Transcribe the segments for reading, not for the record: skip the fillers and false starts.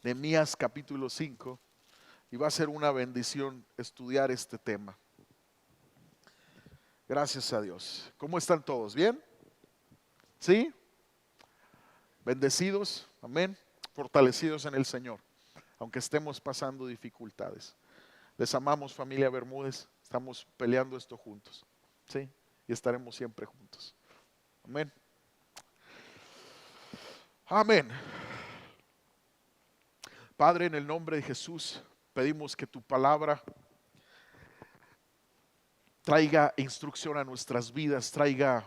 Nehemías capítulo 5, y va a ser una bendición estudiar este tema. Gracias a Dios. ¿Cómo están todos? ¿Bien? ¿Sí? Bendecidos, amén. Fortalecidos en el Señor, aunque estemos pasando dificultades. Les amamos, familia Bermúdez. Estamos peleando esto juntos, ¿sí? Y estaremos siempre juntos. Amén. Amén. Padre, en el nombre de Jesús, pedimos que tu palabra traiga instrucción a nuestras vidas, traiga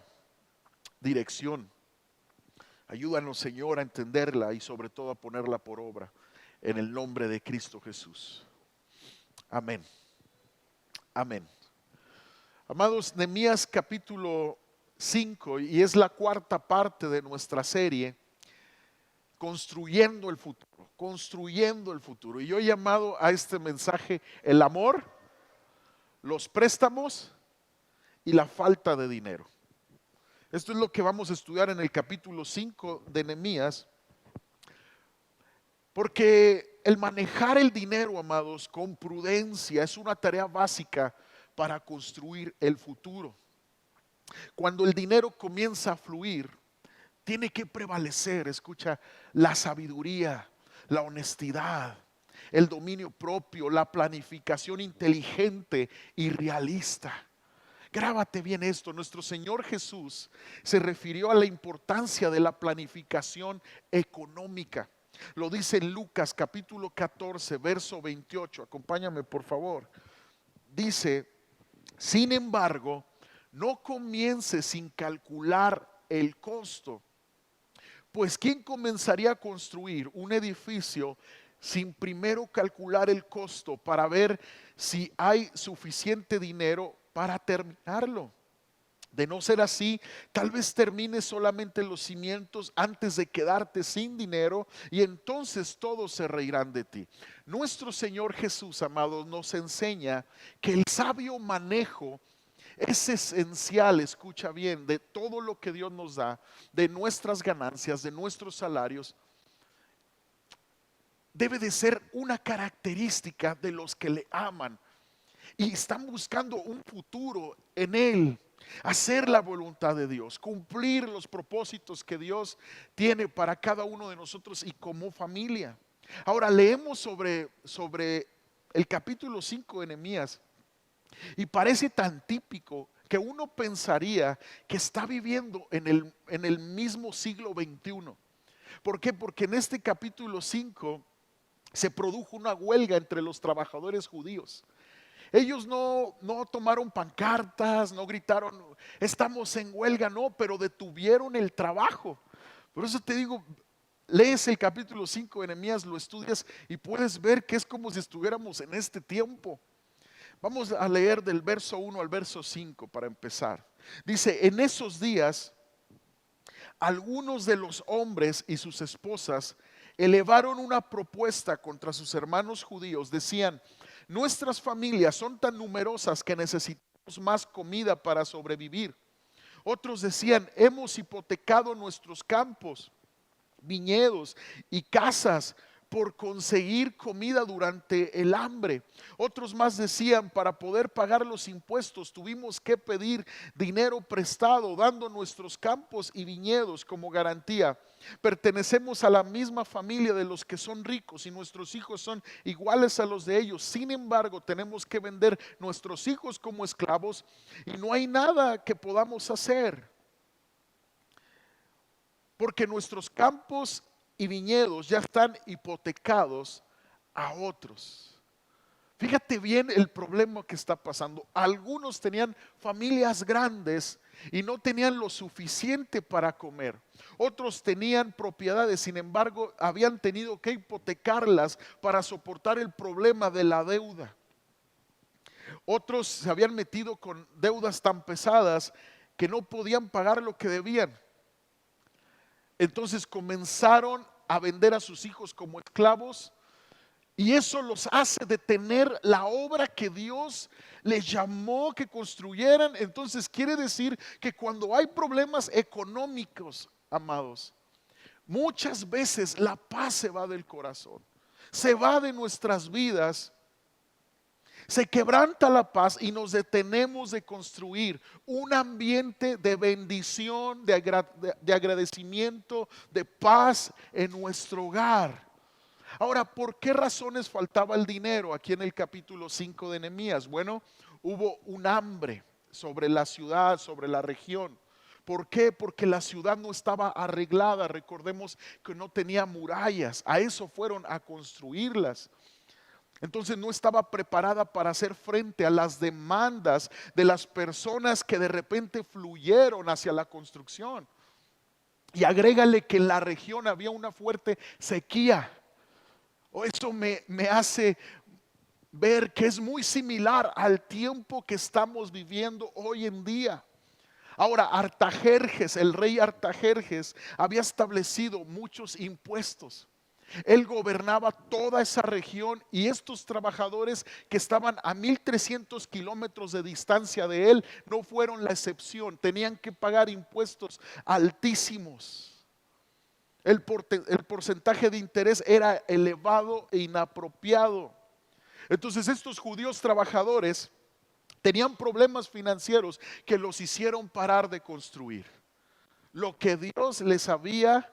dirección. Ayúdanos, Señor, a entenderla y sobre todo a ponerla por obra en el nombre de Cristo Jesús. Amén. Amén. Amados, Nehemías capítulo 5, y es la cuarta parte de nuestra serie, construyendo el futuro, construyendo el futuro. Y yo he llamado a este mensaje el amor, los préstamos y la falta de dinero. Esto es lo que vamos a estudiar en el capítulo 5 de Nehemías, porque el manejar el dinero, amados, con prudencia es una tarea básica para construir el futuro. Cuando el dinero comienza a fluir, tiene que prevalecer, escucha, la sabiduría, la honestidad, el dominio propio, la planificación inteligente y realista. Grábate bien esto, nuestro Señor Jesús se refirió a la importancia de la planificación económica. Lo dice en Lucas capítulo 14, verso 28. Acompáñame por favor. Dice, sin embargo, no comience sin calcular el costo. Pues ¿quién comenzaría a construir un edificio sin primero calcular el costo para ver si hay suficiente dinero para terminarlo? De no ser así, tal vez termines solamente los cimientos antes de quedarte sin dinero y entonces todos se reirán de ti. Nuestro Señor Jesús, amados, nos enseña que el sabio manejo es esencial, escucha bien, de todo lo que Dios nos da, de nuestras ganancias, de nuestros salarios. Debe de ser una característica de los que le aman y están buscando un futuro en Él. Hacer la voluntad de Dios, cumplir los propósitos que Dios tiene para cada uno de nosotros y como familia. Ahora leemos sobre el capítulo 5 de Nehemías y parece tan típico que uno pensaría que está viviendo en el mismo siglo XXI. ¿Por qué? Porque en este capítulo 5 se produjo una huelga entre los trabajadores judíos. Ellos no tomaron pancartas, no gritaron, estamos en huelga, no, pero detuvieron el trabajo. Por eso te digo, lees el capítulo 5 de Nehemías, lo estudias y puedes ver que es como si estuviéramos en este tiempo. Vamos a leer del verso 1 al verso 5 para empezar. Dice, en esos días, algunos de los hombres y sus esposas elevaron una propuesta contra sus hermanos judíos. Decían, nuestras familias son tan numerosas que necesitamos más comida para sobrevivir. Otros decían, hemos hipotecado nuestros campos, viñedos y casas por conseguir comida durante el hambre. Otros más decían, para poder pagar los impuestos tuvimos que pedir dinero prestado, dando nuestros campos y viñedos como garantía. Pertenecemos a la misma familia de los que son ricos y nuestros hijos son iguales a los de ellos. Sin embargo, tenemos que vender nuestros hijos como esclavos y no hay nada que podamos hacer, porque nuestros campos y viñedos ya están hipotecados a otros. Fíjate bien el problema que está pasando. Algunos tenían familias grandes y no tenían lo suficiente para comer. Otros tenían propiedades, sin embargo, habían tenido que hipotecarlas para soportar el problema de la deuda. Otros se habían metido con deudas tan pesadas que no podían pagar lo que debían. Entonces comenzaron a vender a sus hijos como esclavos y eso los hace detener la obra que Dios les llamó que construyeran. Entonces quiere decir que cuando hay problemas económicos, amados, muchas veces la paz se va del corazón. se va de nuestras vidas, se quebranta la paz y nos detenemos de construir un ambiente de bendición, de agradecimiento, de paz en nuestro hogar. Ahora, ¿por qué razones faltaba el dinero aquí en el capítulo 5 de Nehemías? Bueno, hubo un hambre sobre la ciudad, sobre la región. ¿Por qué? Porque la ciudad no estaba arreglada. Recordemos que no tenía murallas. A eso fueron a construirlas. Entonces no estaba preparada para hacer frente a las demandas de las personas que de repente fluyeron hacia la construcción. Y agrégale que en la región había una fuerte sequía. Eso me hace ver que es muy similar al tiempo que estamos viviendo hoy en día. Ahora, Artajerjes, el rey Artajerjes, había establecido muchos impuestos. Él gobernaba toda esa región y estos trabajadores que estaban a 1300 kilómetros de distancia de él no fueron la excepción. Tenían que pagar impuestos altísimos. El porcentaje de interés era elevado e inapropiado. Entonces estos judíos trabajadores tenían problemas financieros que los hicieron parar de construir lo que Dios les había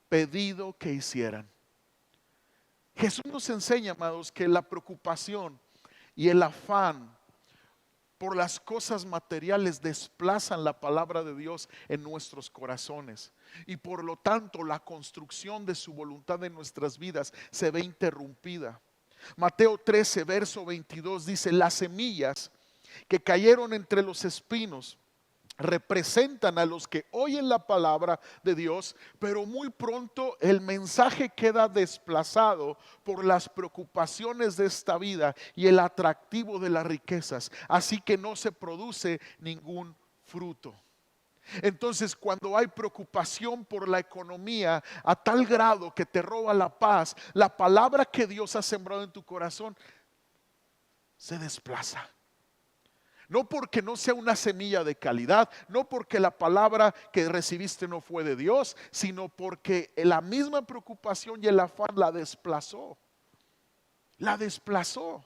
pedido que hicieran. Jesús nos enseña, amados, que la preocupación y el afán por las cosas materiales desplazan la palabra de Dios en nuestros corazones. Y por lo tanto la construcción de su voluntad en nuestras vidas se ve interrumpida. Mateo 13, verso 22 dice: las semillas que cayeron entre los espinos representan a los que oyen la palabra de Dios, pero muy pronto el mensaje queda desplazado por las preocupaciones de esta vida y el atractivo de las riquezas, así que no se produce ningún fruto. Entonces, cuando hay preocupación por la economía a tal grado que te roba la paz, la palabra que Dios ha sembrado en tu corazón se desplaza. No porque no sea una semilla de calidad, no porque la palabra que recibiste no fue de Dios, sino porque la misma preocupación y el afán la desplazó. La desplazó.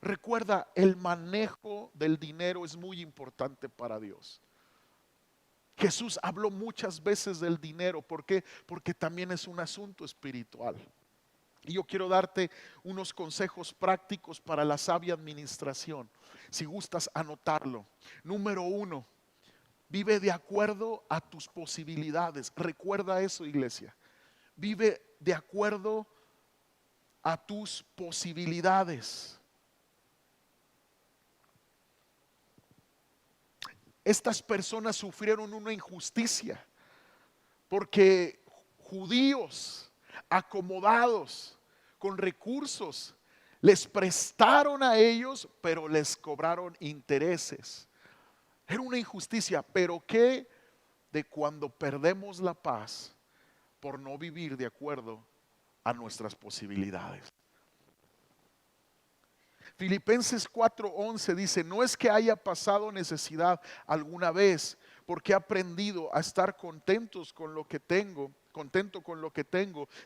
Recuerda, el manejo del dinero es muy importante para Dios. Jesús habló muchas veces del dinero. ¿Por qué? Porque también es un asunto espiritual. Y yo quiero darte unos consejos prácticos para la sabia administración. Si gustas anotarlo. Número 1, vive de acuerdo a tus posibilidades. Recuerda eso, iglesia. Vive de acuerdo a tus posibilidades. Estas personas sufrieron una injusticia porque judíos acomodados con recursos les prestaron a ellos, pero les cobraron intereses. Era una injusticia. Pero ¿qué de cuando perdemos la paz por no vivir de acuerdo a nuestras posibilidades? Filipenses 4:11 dice: no es que haya pasado necesidad alguna vez, porque he aprendido a estar contento con lo que tengo.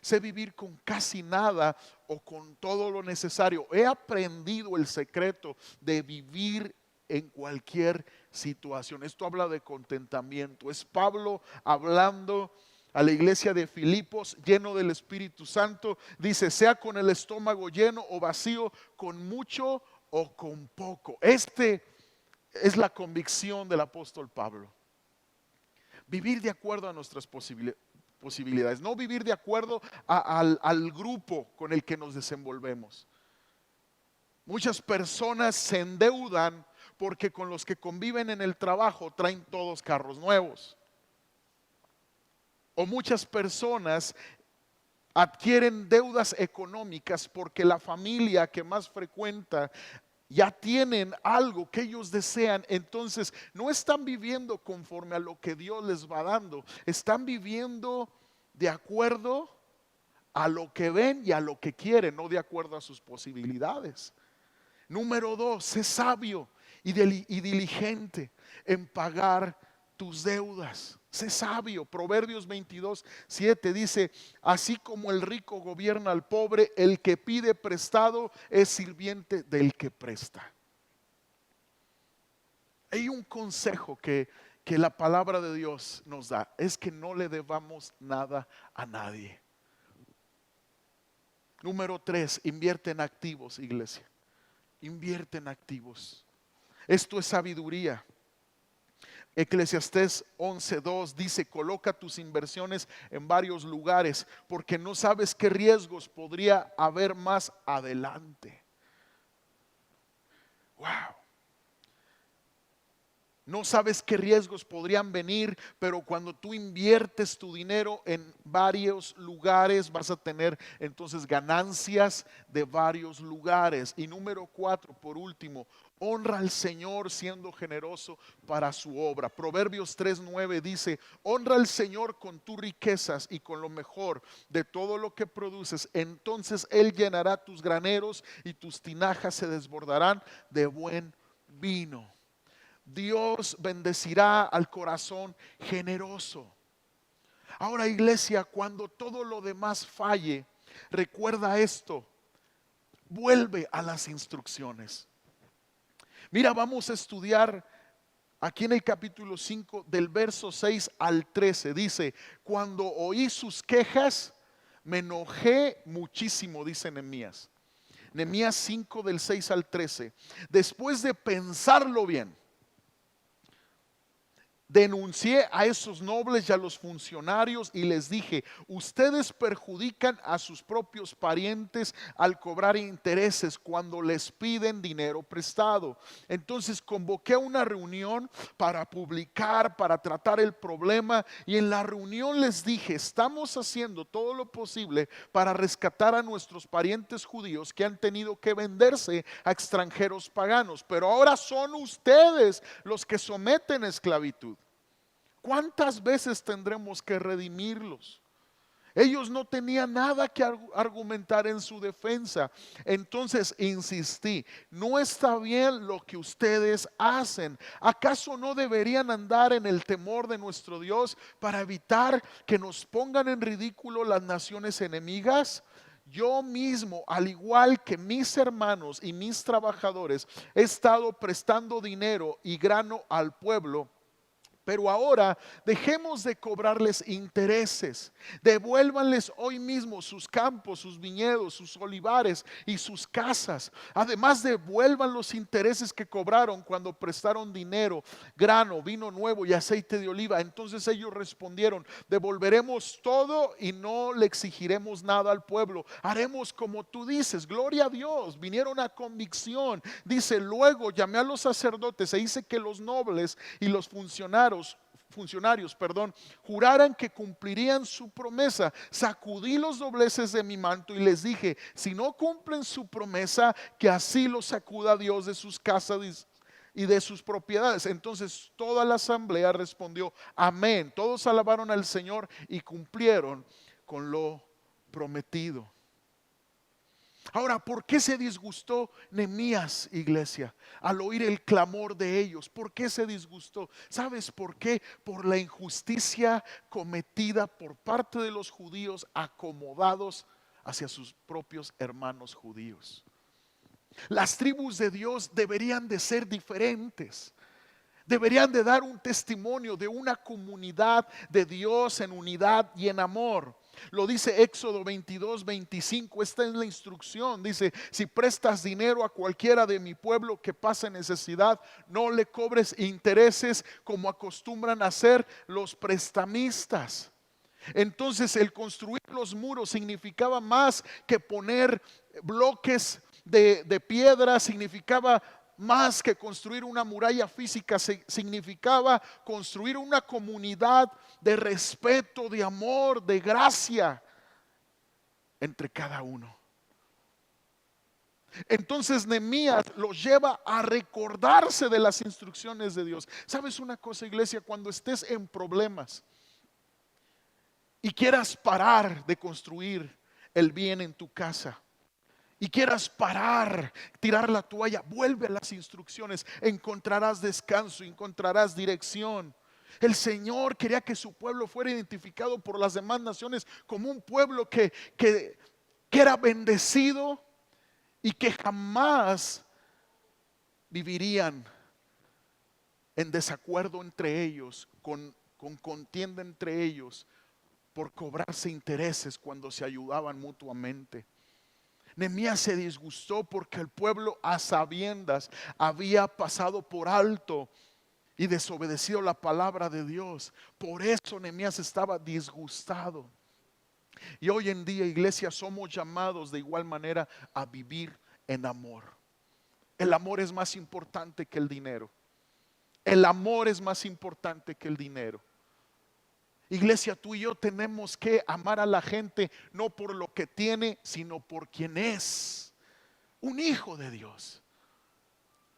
Sé vivir con casi nada o con todo lo necesario. He aprendido el secreto de vivir en cualquier situación. Esto habla de contentamiento. Es Pablo hablando a la iglesia de Filipos, lleno del Espíritu Santo. Dice: sea con el estómago lleno o vacío, con mucho o con poco. Este es la convicción del apóstol Pablo. Vivir de acuerdo a nuestras posibilidades, no vivir de acuerdo al grupo con el que nos desenvolvemos. Muchas personas se endeudan porque con los que conviven en el trabajo traen todos carros nuevos. O muchas personas adquieren deudas económicas porque la familia que más frecuenta ya tienen algo que ellos desean. Entonces no están viviendo conforme a lo que Dios les va dando. Están viviendo de acuerdo a lo que ven y a lo que quieren, no de acuerdo a sus posibilidades. Número 2, sé sabio y diligente en pagar tus deudas. Sé sabio. Proverbios 22:7 dice, así como el rico gobierna al pobre, el que pide prestado es sirviente del que presta. Hay un consejo que la palabra de Dios nos da, es que no le debamos nada a nadie. Número 3, invierte en activos, iglesia. Invierte en activos. Esto es sabiduría. Eclesiastés 11:2 dice, coloca tus inversiones en varios lugares porque no sabes qué riesgos podría haber más adelante. Wow. No sabes qué riesgos podrían venir, pero cuando tú inviertes tu dinero en varios lugares, vas a tener entonces ganancias de varios lugares. Y número 4, por último, honra al Señor siendo generoso para su obra. Proverbios 3:9 dice, honra al Señor con tus riquezas y con lo mejor de todo lo que produces. Entonces Él llenará tus graneros y tus tinajas se desbordarán de buen vino. Dios bendecirá al corazón generoso. Ahora, iglesia, cuando todo lo demás falle, recuerda esto, vuelve a las instrucciones. Mira, vamos a estudiar aquí en el capítulo 5 del verso 6 al 13. Dice, cuando oí sus quejas, me enojé muchísimo, dice Nehemías. Nehemías 5 del 6 al 13. Después de pensarlo bien, denuncié a esos nobles y a los funcionarios y les dije, ustedes perjudican a sus propios parientes al cobrar intereses cuando les piden dinero prestado. Entonces convoqué una reunión para publicar, para tratar el problema, y en la reunión les dije, estamos haciendo todo lo posible para rescatar a nuestros parientes judíos que han tenido que venderse a extranjeros paganos, pero ahora son ustedes los que someten a esclavitud. ¿Cuántas veces tendremos que redimirlos? Ellos no tenían nada que argumentar en su defensa. Entonces insistí, no está bien lo que ustedes hacen. ¿Acaso no deberían andar en el temor de nuestro Dios para evitar que nos pongan en ridículo las naciones enemigas? Yo mismo, al igual que mis hermanos y mis trabajadores, he estado prestando dinero y grano al pueblo. Pero ahora dejemos de cobrarles intereses. Devuélvanles hoy mismo sus campos, sus viñedos, sus olivares y sus casas. Además, devuelvan los intereses que cobraron cuando prestaron dinero, grano, vino nuevo y aceite de oliva. Entonces ellos respondieron, devolveremos todo y no le exigiremos nada al pueblo. Haremos como tú dices. Gloria a Dios. Vinieron a convicción. Dice, luego llamé a los sacerdotes e hice que los nobles y los funcionarios, juraran que cumplirían su promesa. Sacudí los dobleces de mi manto y les dije, si no cumplen su promesa, que así los sacuda Dios de sus casas y de sus propiedades. Entonces toda la asamblea respondió, amén. Todos alabaron al Señor y cumplieron con lo prometido. Ahora, ¿por qué se disgustó Nehemías, iglesia, al oír el clamor de ellos? ¿Por qué se disgustó? ¿Sabes por qué? Por la injusticia cometida por parte de los judíos acomodados hacia sus propios hermanos judíos. Las tribus de Dios deberían de ser diferentes. Deberían de dar un testimonio de una comunidad de Dios en unidad y en amor. Lo dice Éxodo 22:25. Esta es la instrucción. Dice, si prestas dinero a cualquiera de mi pueblo que pase necesidad, no le cobres intereses como acostumbran a hacer los prestamistas. Entonces el construir los muros significaba más que poner bloques de piedra, significaba más que construir una muralla física, significaba construir una comunidad de respeto, de amor, de gracia entre cada uno. Entonces Nehemías los lleva a recordarse de las instrucciones de Dios. ¿Sabes una cosa, iglesia? Cuando estés en problemas y quieras parar de construir el bien en tu casa, y quieras parar, tirar la toalla, vuelve a las instrucciones, encontrarás descanso, encontrarás dirección. El Señor quería que su pueblo fuera identificado por las demás naciones como un pueblo que era bendecido y que jamás vivirían en desacuerdo entre ellos, con contienda entre ellos, por cobrarse intereses cuando se ayudaban mutuamente. Nehemías se disgustó porque el pueblo a sabiendas había pasado por alto y desobedecido la palabra de Dios. Por eso Nehemías estaba disgustado. Y hoy en día, iglesia, somos llamados de igual manera a vivir en amor. El amor es más importante que el dinero. El amor es más importante que el dinero. Iglesia, tú y yo tenemos que amar a la gente no por lo que tiene, sino por quien es. Un hijo de Dios.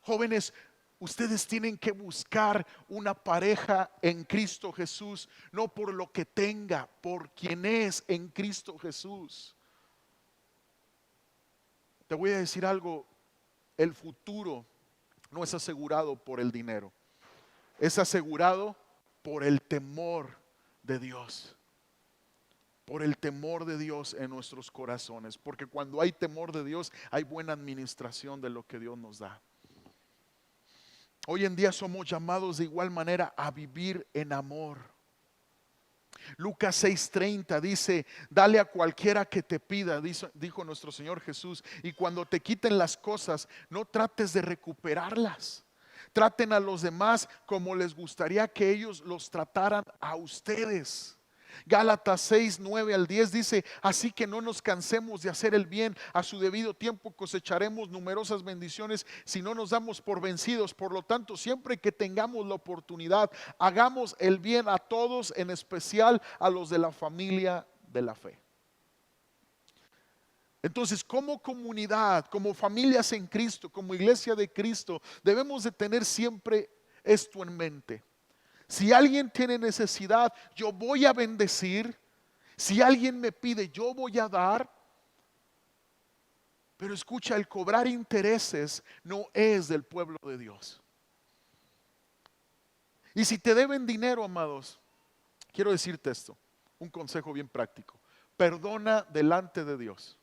Jóvenes, ustedes tienen que buscar una pareja en Cristo Jesús, no por lo que tenga, por quien es en Cristo Jesús. Te voy a decir algo, el futuro no es asegurado por el dinero, es asegurado por el temor de Dios. Por el temor de Dios en nuestros corazones, porque cuando hay temor de Dios hay buena administración de lo que Dios nos da. Hoy en día somos llamados de igual manera a vivir en amor. Lucas 6:30 dice: dale a cualquiera que te pida, dijo nuestro Señor Jesús, y cuando te quiten las cosas, no trates de recuperarlas. Traten a los demás como les gustaría que ellos los trataran a ustedes. Gálatas 6:9-10 dice: así que no nos cansemos de hacer el bien, a su debido tiempo cosecharemos numerosas bendiciones si no nos damos por vencidos. Por lo tanto, siempre que tengamos la oportunidad, hagamos el bien a todos, en especial a los de la familia de la fe. Entonces, como comunidad, como familias en Cristo, como iglesia de Cristo, debemos de tener siempre esto en mente. Si alguien tiene necesidad, yo voy a bendecir. Si alguien me pide, yo voy a dar. Pero escucha, el cobrar intereses no es del pueblo de Dios. Y si te deben dinero, amados, quiero decirte esto, un consejo bien práctico: perdona delante de Dios.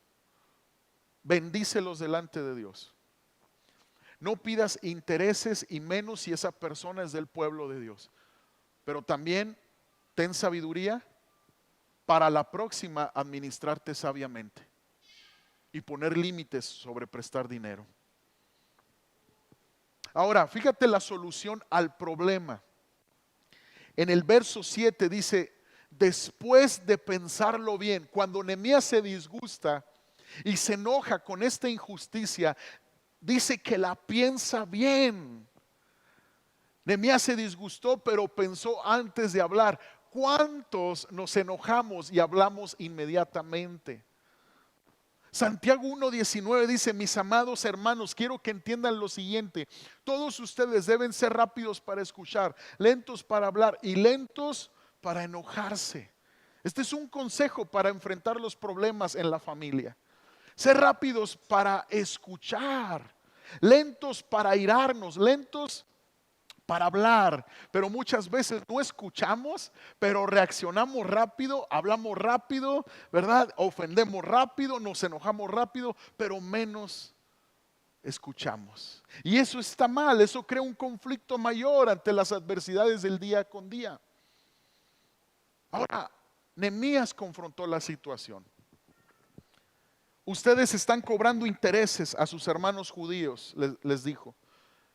Bendícelos delante de Dios. No pidas intereses, y menos si esa persona es del pueblo de Dios. Pero también ten sabiduría para la próxima administrarte sabiamente y poner límites sobre prestar dinero. Ahora, fíjate la solución al problema. En el verso 7 dice: después de pensarlo bien. Cuando Nehemías se disgusta y se enoja con esta injusticia, dice que la piensa bien. Nehemías se disgustó, pero pensó antes de hablar. ¿Cuántos nos enojamos y hablamos inmediatamente? Santiago 1:19 dice: mis amados hermanos, quiero que entiendan lo siguiente: todos ustedes deben ser rápidos para escuchar, lentos para hablar y lentos para enojarse. Este es un consejo para enfrentar los problemas en la familia. Ser rápidos para escuchar, lentos para airarnos, lentos para hablar, pero muchas veces no escuchamos, pero reaccionamos rápido, hablamos rápido, ¿verdad? Ofendemos rápido, nos enojamos rápido, pero menos escuchamos. Y eso está mal, eso crea un conflicto mayor ante las adversidades del día con día. Ahora, Nehemías confrontó la situación. Ustedes están cobrando intereses a sus hermanos judíos, les dijo.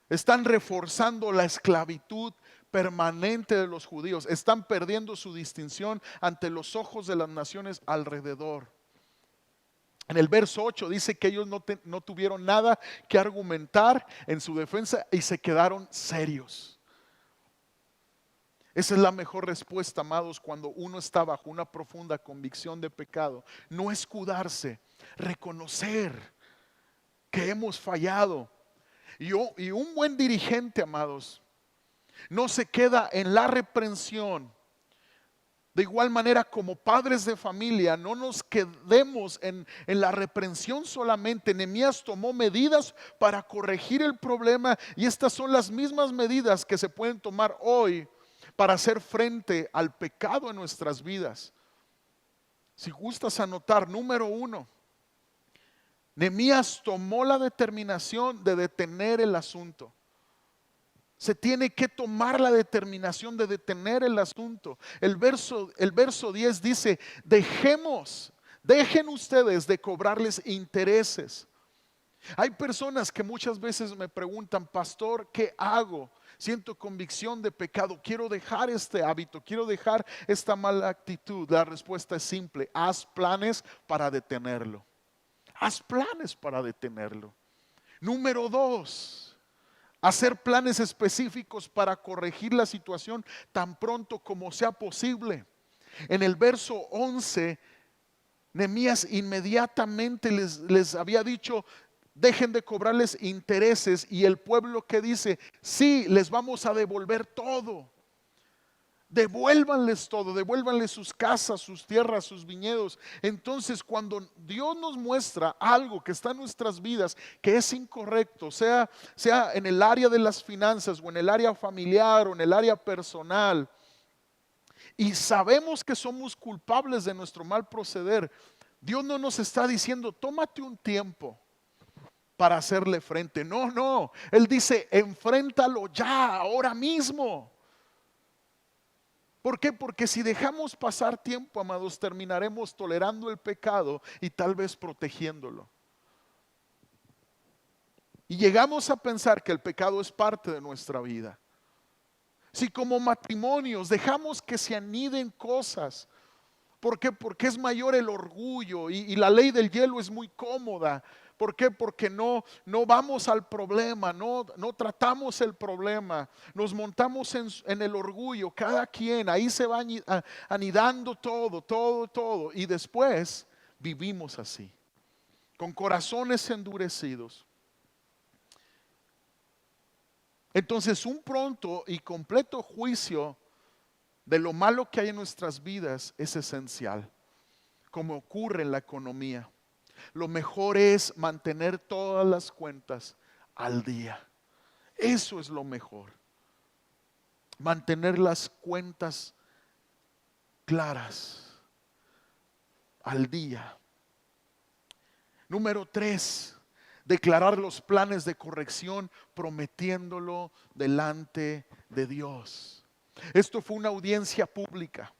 Están reforzando la esclavitud permanente de los judíos. Están perdiendo su distinción ante los ojos de las naciones alrededor. En el verso 8 dice que ellos no tuvieron nada que argumentar en su defensa y se quedaron serios. Esa es la mejor respuesta, amados, cuando uno está bajo una profunda convicción de pecado. No escudarse, reconocer que hemos fallado. Y un buen dirigente, amados, no se queda en la reprensión. De igual manera, como padres de familia, no nos quedemos en la reprensión solamente. Nehemías tomó medidas para corregir el problema, y estas son las mismas medidas que se pueden tomar hoy para hacer frente al pecado en nuestras vidas. Si gustas anotar, número 1, Nehemías tomó la determinación de detener el asunto. Se tiene que tomar la determinación de detener el asunto. El verso 10 dice, dejen ustedes de cobrarles intereses. Hay personas que muchas veces me preguntan, pastor, ¿qué hago? Siento convicción de pecado, quiero dejar este hábito, quiero dejar esta mala actitud. La respuesta es simple, haz planes para detenerlo. Haz planes para detenerlo. Número 2, hacer planes específicos para corregir la situación tan pronto como sea posible. En el verso 11, Nehemías inmediatamente les había dicho, dejen de cobrarles intereses, y el pueblo que dice, sí, les vamos a devolver todo. Devuélvanles todo, devuélvanles sus casas, sus tierras, sus viñedos. Entonces, cuando Dios nos muestra algo que está en nuestras vidas que es incorrecto, sea en el área de las finanzas o en el área familiar o en el área personal, y sabemos que somos culpables de nuestro mal proceder, Dios no nos está diciendo, tómate un tiempo para hacerle frente. No, no. Él dice, enfréntalo ya, ahora mismo. ¿Por qué? Porque si dejamos pasar tiempo, amados, terminaremos tolerando el pecado y tal vez protegiéndolo. Y llegamos a pensar que el pecado es parte de nuestra vida. Si como matrimonios dejamos que se aniden cosas, ¿por qué? Porque es mayor el orgullo y la ley del hielo es muy cómoda. ¿Por qué? Porque no vamos al problema, no tratamos el problema, nos montamos en el orgullo, cada quien, ahí se va anidando todo, y después vivimos así, con corazones endurecidos. Entonces, un pronto y completo juicio de lo malo que hay en nuestras vidas es esencial, como ocurre en la economía. Lo mejor es mantener todas las cuentas al día. Eso es lo mejor. Mantener las cuentas claras al día. Número 3, declarar los planes de corrección prometiéndolo delante de Dios. Esto fue una audiencia pública.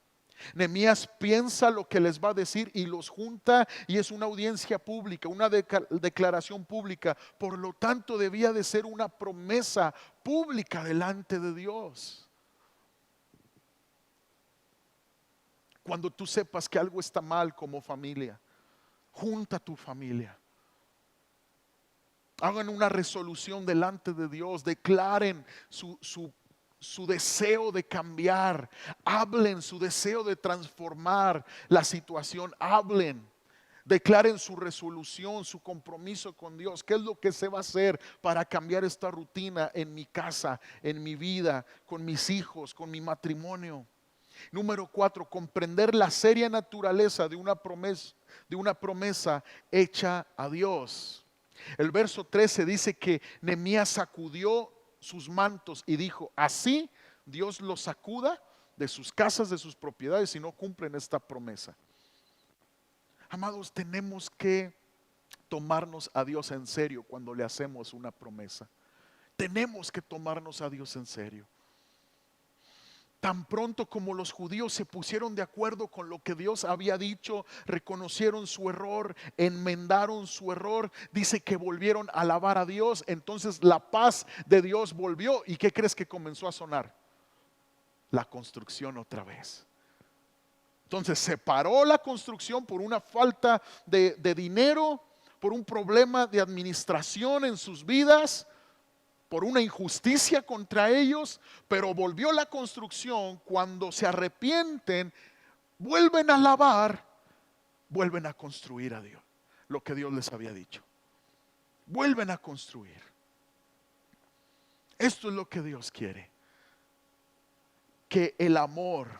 Nehemías piensa lo que les va a decir y los junta, y es una audiencia pública, una declaración pública. Por lo tanto, debía de ser una promesa pública delante de Dios. Cuando tú sepas que algo está mal como familia, junta a tu familia. Hagan una resolución delante de Dios, declaren su deseo de cambiar, hablen su deseo de transformar la situación, hablen, declaren su resolución, su compromiso con Dios. ¿Qué es lo que se va a hacer para cambiar esta rutina en mi casa, en mi vida, con mis hijos, con mi matrimonio? Número 4, comprender la seria naturaleza de una promesa hecha a Dios. El verso 13 dice que Nehemías sacudió sus mantos y dijo, así Dios los sacuda de sus casas, de sus propiedades, si no cumplen esta promesa. Amados, tenemos que tomarnos a Dios en serio cuando le hacemos una promesa. Tenemos que tomarnos a Dios en serio. Tan pronto como los judíos se pusieron de acuerdo con lo que Dios había dicho, reconocieron su error, enmendaron su error, dice que volvieron a alabar a Dios. Entonces la paz de Dios volvió. ¿Y qué crees que comenzó a sonar? La construcción otra vez. Entonces se paró la construcción por una falta de dinero, por un problema de administración en sus vidas, por una injusticia contra ellos, pero volvió la construcción. Cuando se arrepienten, vuelven a alabar, vuelven a construir a Dios, lo que Dios les había dicho. Vuelven a construir. Esto es lo que Dios quiere. Que el amor,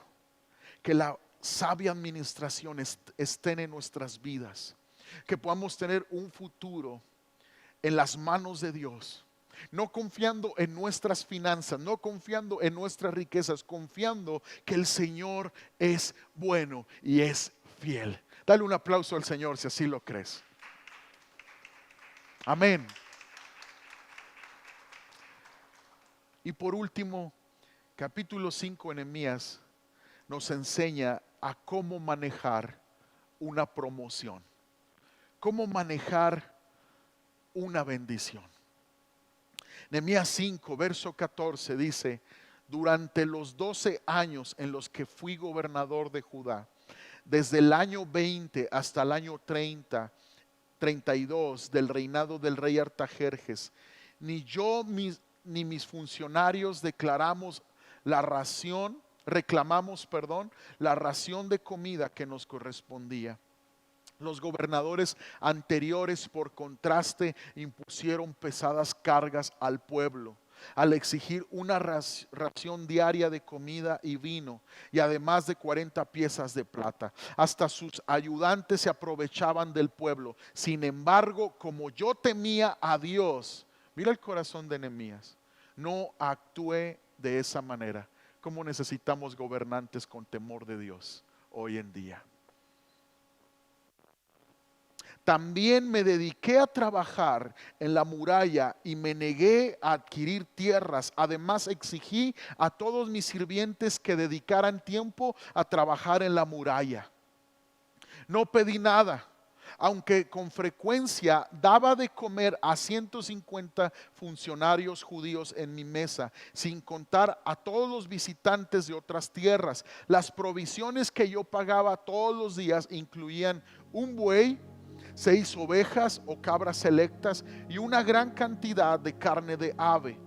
que la sabia administración estén en nuestras vidas. Que podamos tener un futuro en las manos de Dios. no confiando en nuestras finanzas, no confiando en nuestras riquezas, confiando que el Señor es bueno y es fiel. Dale un aplauso al Señor si así lo crees. Amén. Y por último, capítulo 5 de Nehemías nos enseña a cómo manejar una promoción, cómo manejar una bendición. Nehemías 5, verso 14 dice: durante los 12 años en los que fui gobernador de Judá, desde el año 20 hasta el año 32 del reinado del rey Artajerjes, ni yo ni mis funcionarios reclamamos la ración de comida que nos correspondía. Los gobernadores anteriores, por contraste, impusieron pesadas cargas al pueblo al exigir una ración diaria de comida y vino, y además de 40 piezas de plata. Hasta sus ayudantes se aprovechaban del pueblo. Sin embargo, como yo temía a Dios, mira el corazón de Nehemías, no actué de esa manera. ¿Cómo necesitamos gobernantes con temor de Dios hoy en día? También me dediqué a trabajar en la muralla y me negué a adquirir tierras. Además, exigí a todos mis sirvientes que dedicaran tiempo a trabajar en la muralla. No pedí nada, aunque con frecuencia daba de comer a 150 funcionarios judíos en mi mesa, sin contar a todos los visitantes de otras tierras. Las provisiones que yo pagaba todos los días incluían un buey, 6 ovejas o cabras selectas y una gran cantidad de carne de ave.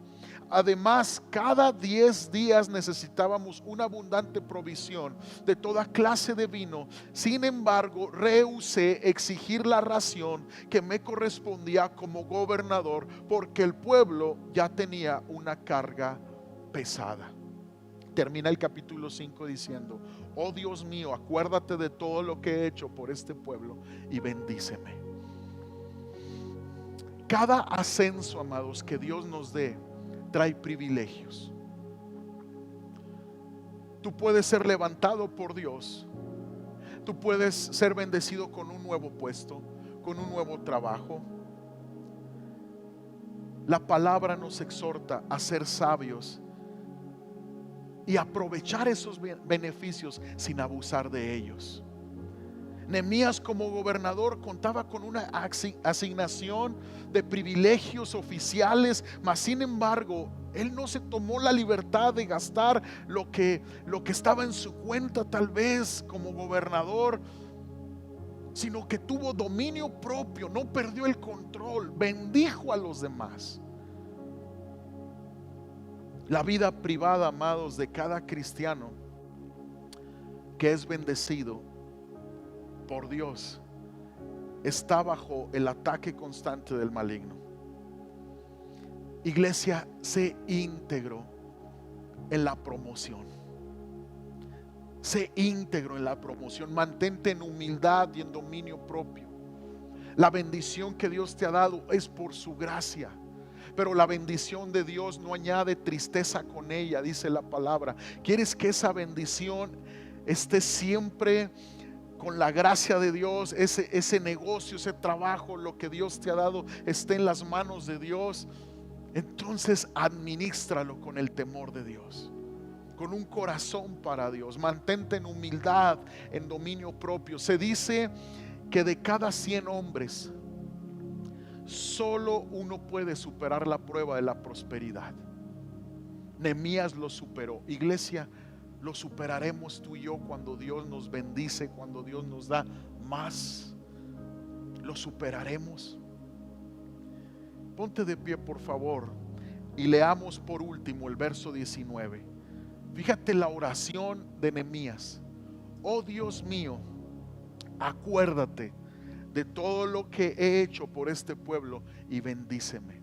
Además, cada 10 días necesitábamos una abundante provisión de toda clase de vino. Sin embargo, rehusé exigir la ración que me correspondía como gobernador, porque el pueblo ya tenía una carga pesada. Termina el capítulo 5 diciendo: oh Dios mío, acuérdate de todo lo que he hecho por este pueblo y bendíceme. Cada ascenso, amados, que Dios nos dé trae privilegios. Tú puedes ser levantado por Dios. Tú puedes ser bendecido con un nuevo puesto, con un nuevo trabajo. La palabra nos exhorta a ser sabios y aprovechar esos beneficios sin abusar de ellos. Nehemías, como gobernador, contaba con una asignación de privilegios oficiales, mas sin embargo él no se tomó la libertad de gastar lo que estaba en su cuenta tal vez como gobernador, sino que tuvo dominio propio, no perdió el control, bendijo a los demás. La vida privada, amados, de cada cristiano que es bendecido por Dios está bajo el ataque constante del maligno. Iglesia, sé íntegro en la promoción. Sé íntegro en la promoción. Mantente en humildad y en dominio propio. La bendición que Dios te ha dado es por su gracia, pero la bendición de Dios no añade tristeza con ella, dice la palabra. ¿Quieres que esa bendición esté siempre con la gracia de Dios? Ese negocio, ese trabajo, lo que Dios te ha dado esté en las manos de Dios. Entonces administralo con el temor de Dios, con un corazón para Dios. Mantente en humildad, en dominio propio. Se dice que de cada 100 hombres solo uno puede superar la prueba de la prosperidad. Nehemías lo superó. Iglesia, lo superaremos tú y yo cuando Dios nos bendice, cuando Dios nos da más. Lo superaremos. Ponte de pie, por favor, y leamos por último el verso 19. Fíjate la oración de Nehemías. Oh Dios mío, acuérdate de todo lo que he hecho por este pueblo y bendíceme.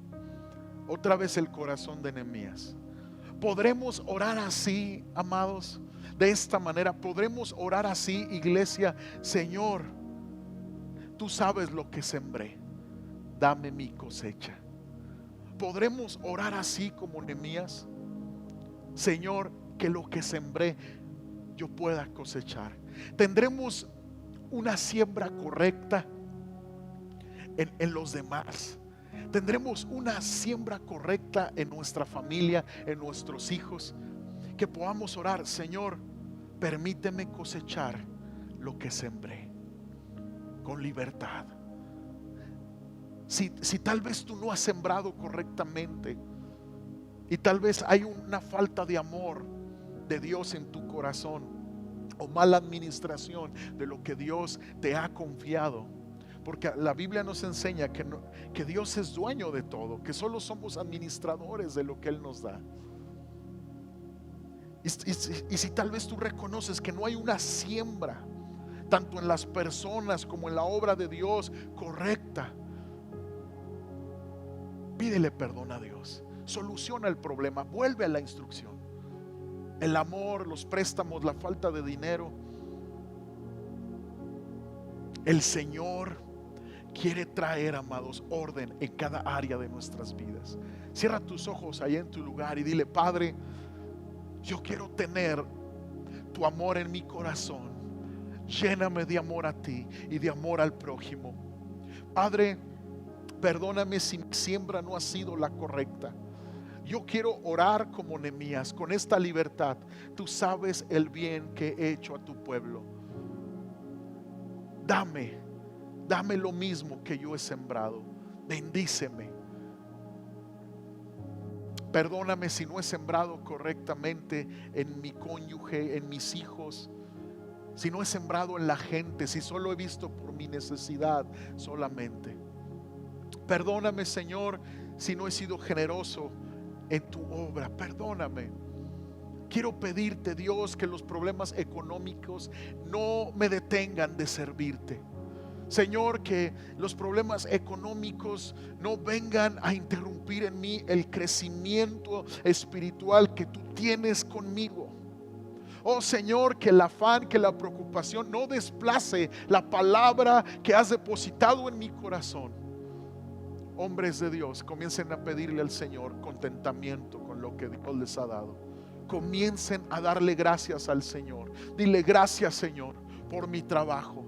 Otra vez el corazón de Nehemías. ¿Podremos orar así, amados? De esta manera, ¿podremos orar así, iglesia? Señor, tú sabes lo que sembré, dame mi cosecha. ¿Podremos orar así como Nehemías? Señor, que lo que sembré yo pueda cosechar. Tendremos una siembra correcta en los demás. Tendremos una siembra correcta en nuestra familia, en nuestros hijos. Que podamos orar: Señor, permíteme cosechar lo que sembré con libertad. Si tal vez tú no has sembrado correctamente y tal vez hay una falta de amor de Dios en tu corazón, o mala administración de lo que Dios te ha confiado, porque la Biblia nos enseña que Dios es dueño de todo, que solo somos administradores de lo que Él nos da. Y si tal vez tú reconoces que no hay una siembra, tanto en las personas como en la obra de Dios, correcta, pídele perdón a Dios. Soluciona el problema, vuelve a la instrucción. El amor, los préstamos, la falta de dinero. El Señor quiere traer, amados, orden en cada área de nuestras vidas. Cierra tus ojos ahí en tu lugar y dile: Padre, yo quiero tener tu amor en mi corazón. Lléname de amor a ti y de amor al prójimo. Padre, perdóname si mi siembra no ha sido la correcta. Yo quiero orar como Nehemías, con esta libertad. Tú sabes el bien que he hecho a tu pueblo. Dame lo mismo que yo he sembrado. Bendíceme. Perdóname si no he sembrado correctamente en mi cónyuge, en mis hijos. Si no he sembrado en la gente, si solo he visto por mi necesidad solamente. Perdóname, Señor, si no he sido generoso en tu obra. Perdóname. Quiero pedirte, Dios, que los problemas económicos no me detengan de servirte. Señor, que los problemas económicos no vengan a interrumpir en mí el crecimiento espiritual que tú tienes conmigo. Oh Señor, que el afán, que la preocupación no desplace la palabra que has depositado en mi corazón. Hombres de Dios, comiencen a pedirle al Señor contentamiento con lo que Dios les ha dado. Comiencen a darle gracias al Señor. Dile: gracias, Señor, por mi trabajo.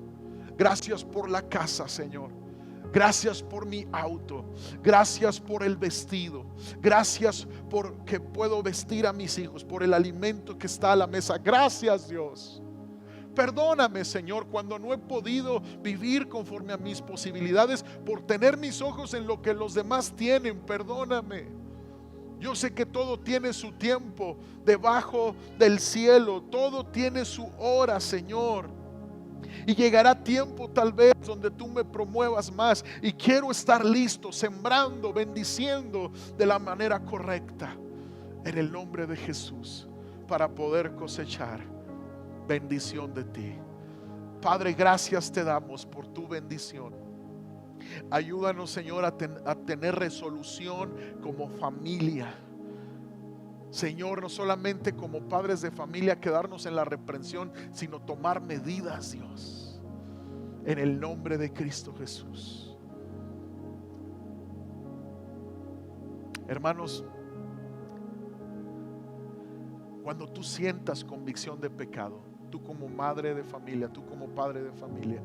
Gracias por la casa, Señor. Gracias por mi auto. Gracias por el vestido. Gracias porque puedo vestir a mis hijos, por el alimento que está a la mesa. Gracias, Dios. Perdóname, Señor, cuando no he podido vivir conforme a mis posibilidades, por tener mis ojos en lo que los demás tienen. Perdóname. Yo sé que todo tiene su tiempo debajo del cielo. Todo tiene su hora, Señor. Y llegará tiempo tal vez donde tú me promuevas más, y quiero estar listo, sembrando, bendiciendo de la manera correcta, en el nombre de Jesús, para poder cosechar bendición de ti. Padre, gracias te damos por tu bendición. Ayúdanos, Señor, a tener resolución como familia. Señor, no solamente como padres de familia quedarnos en la reprensión, sino tomar medidas, Dios, en el nombre de Cristo Jesús. Hermanos, cuando tú sientas convicción de pecado, tú como madre de familia, tú como padre de familia,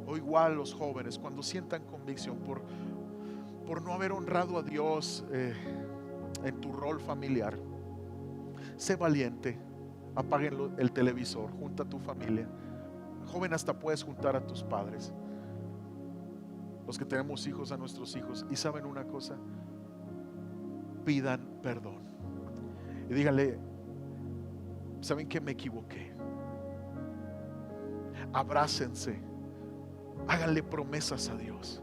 o igual los jóvenes, cuando sientan convicción por no haber honrado a Dios en tu rol familiar, sé valiente. Apaguen el televisor, junta a tu familia. Joven, hasta puedes juntar a tus padres, los que tenemos hijos, a nuestros hijos. Y saben una cosa, pidan perdón y díganle: saben que me equivoqué. Abrácense, háganle promesas a Dios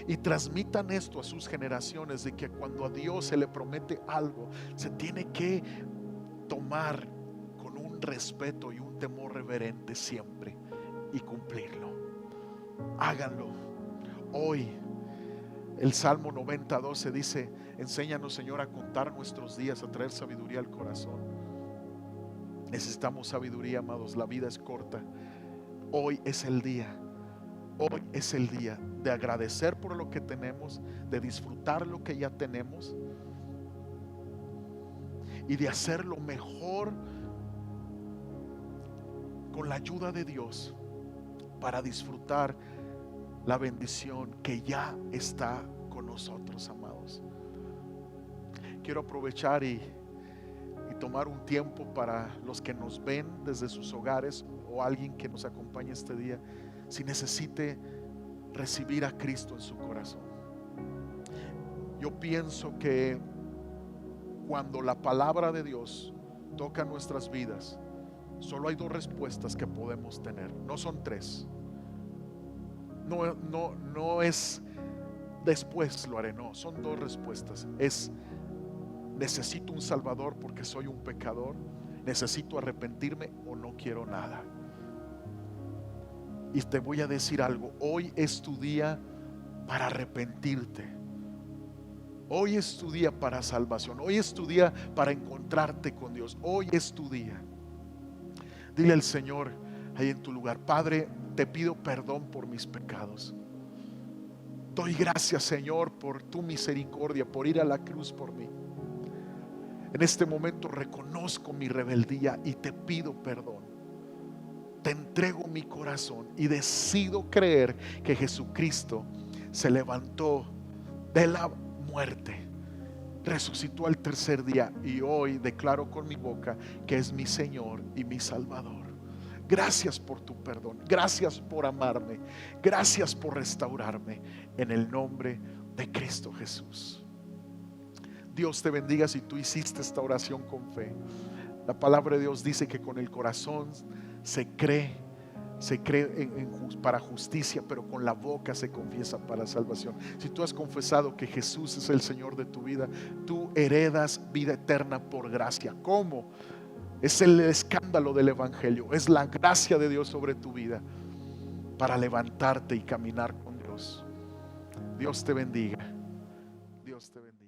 y transmitan esto a sus generaciones, de que cuando a Dios se le promete algo, se tiene que tomar con un respeto y un temor reverente siempre y cumplirlo. Háganlo. Hoy el Salmo 90:12 dice: enséñanos, Señor, a contar nuestros días, a traer sabiduría al corazón. Necesitamos sabiduría, amados. La vida es corta. Hoy es el día Hoy es el día de agradecer por lo que tenemos, de disfrutar lo que ya tenemos y de hacer lo mejor con la ayuda de Dios para disfrutar la bendición que ya está con nosotros, amados. Quiero aprovechar y tomar un tiempo para los que nos ven desde sus hogares o alguien que nos acompañe este día, si necesite recibir a Cristo en su corazón. Yo pienso que cuando la palabra de Dios toca nuestras vidas, solo hay dos respuestas que podemos tener, no son tres. No es después lo haré, no, son dos respuestas. Es necesito un Salvador porque soy un pecador, necesito arrepentirme o no quiero nada. Y te voy a decir algo, hoy es tu día para arrepentirte. Hoy es tu día para salvación. Hoy es tu día para encontrarte con Dios. Hoy es tu día. Dile al Señor ahí en tu lugar: Padre, te pido perdón por mis pecados. Doy gracias, Señor, por tu misericordia, por ir a la cruz por mí. En este momento reconozco mi rebeldía y te pido perdón. Te entrego mi corazón y decido creer que Jesucristo se levantó de la muerte, resucitó al tercer día, y hoy declaro con mi boca que es mi Señor y mi Salvador. Gracias por tu perdón, gracias por amarme, gracias por restaurarme, en el nombre de Cristo Jesús. Dios te bendiga si tú hiciste esta oración con fe. La palabra de Dios dice que con el corazón se cree para justicia, pero con la boca se confiesa para salvación. Si tú has confesado que Jesús es el Señor de tu vida, tú heredas vida eterna por gracia. ¿Cómo? Es el escándalo del Evangelio, es la gracia de Dios sobre tu vida para levantarte y caminar con Dios. Dios te bendiga. Dios te bendiga.